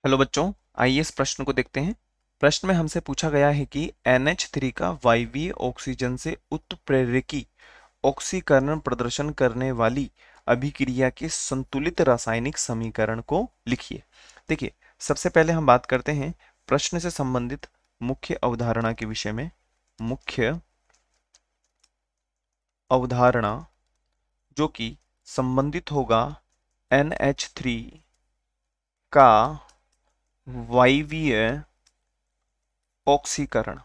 Hello बच्चों, आइए इस प्रश्न को देखते हैं। प्रश्न में हमसे पूछा गया है कि NH3 का वायवीय ऑक्सीजन से उत्प्रेरकी ऑक्सीकरण प्रदर्शन करने वाली अभिक्रिया के संतुलित रासायनिक समीकरण को लिखिए। देखिए, सबसे पहले हम बात करते हैं प्रश्न से संबंधित मुख्य अवधारणा के विषय में। मुख्य अवधारणा जो कि संबंधित होगा NH3 का वायवीय ऑक्सीकरण,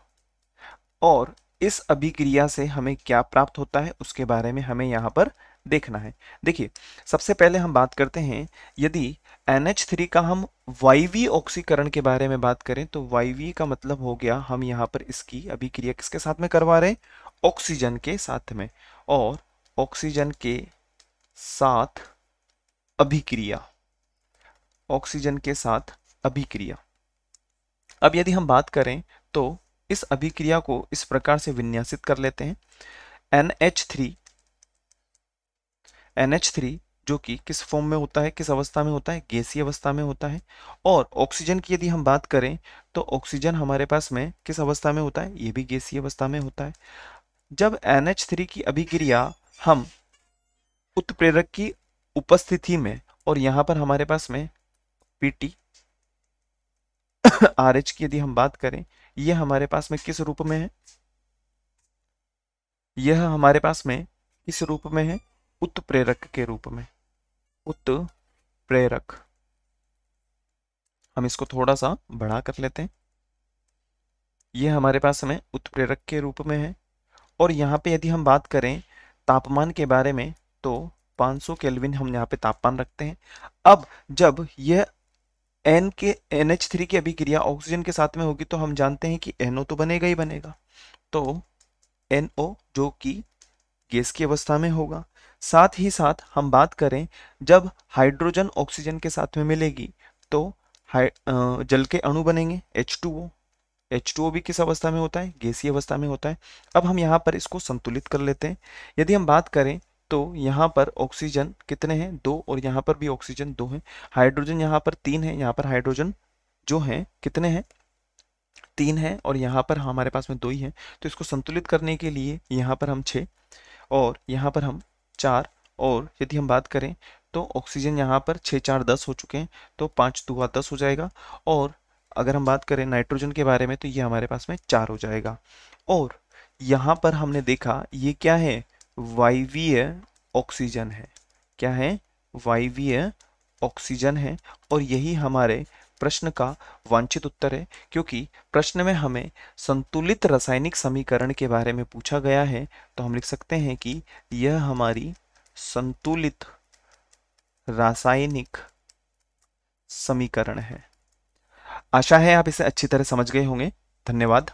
और इस अभिक्रिया से हमें क्या प्राप्त होता है उसके बारे में हमें यहाँ पर देखना है। देखिए, सबसे पहले हम बात करते हैं, यदि NH3 का हम वायवीय ऑक्सीकरण के बारे में बात करें तो वायवीय का मतलब हो गया हम यहाँ पर इसकी अभिक्रिया किसके साथ में करवा रहे हैं, ऑक्सीजन के साथ में, और ऑक्सीजन के साथ अभिक्रिया, ऑक्सीजन के साथ अभिक्रिया। अब यदि हम बात करें तो इस अभिक्रिया को इस प्रकार से विन्यासित कर लेते हैं। NH3 जो कि किस फॉर्म में होता है, किस अवस्था में होता है, गैसीय अवस्था में होता है। और ऑक्सीजन की यदि हम बात करें तो ऑक्सीजन हमारे पास में किस अवस्था में होता है, ये भी गैसीय अवस्था में होता है। जब NH3 की अभिक्रिया हम उत्प्रेरक की उपस्थिति में, और यहाँ पर हमारे पास में Pt RH की यदि हम बात करें, यह हमारे पास में किस रूप में है, यह हमारे पास में किस रूप में है, उत्प्रेरक के रूप में। उत्प्रेरक, हम इसको थोड़ा सा बड़ा कर लेते हैं। यह हमारे पास में उत्प्रेरक के रूप में है। और यहाँ पे यदि हम बात करें तापमान के बारे में तो 500 केल्विन हम यहाँ पे तापमान रखते हैं। अब जब यह NH3 की अभिक्रिया ऑक्सीजन के साथ में होगी तो हम जानते हैं कि NO तो बनेगा ही बनेगा, तो NO जो कि गैस की अवस्था में होगा। साथ ही साथ हम बात करें जब हाइड्रोजन ऑक्सीजन के साथ में मिलेगी तो जल के अणु बनेंगे H2O। H2O भी किस अवस्था में होता है, गैसीय अवस्था में होता है। अब हम यहाँ पर इसको संतुलित कर लेते हैं। यदि हम बात करें तो यहाँ पर ऑक्सीजन कितने हैं, 2, और यहाँ पर भी ऑक्सीजन 2 है। हाइड्रोजन यहाँ पर 3 है, यहाँ पर हाइड्रोजन जो है कितने हैं, 3 है, और यहाँ पर हमारे पास में 2 ही है। तो इसको संतुलित करने के लिए यहाँ पर हम 6 और यहाँ पर हम 4, और यदि हम बात करें तो ऑक्सीजन यहाँ पर 6 4 10 हो चुके हैं, तो 5 दूना 10 हो जाएगा। और अगर हम बात करें नाइट्रोजन के बारे में तो ये हमारे पास में 4 हो जाएगा। और यहाँ पर हमने देखा ये क्या है, वायवीय ऑक्सीजन है। क्या है, वायवीय ऑक्सीजन है। और यही हमारे प्रश्न का वांछित उत्तर है, क्योंकि प्रश्न में हमें संतुलित रासायनिक समीकरण के बारे में पूछा गया है। तो हम लिख सकते हैं कि यह हमारी संतुलित रासायनिक समीकरण है। आशा है आप इसे अच्छी तरह समझ गए होंगे। धन्यवाद।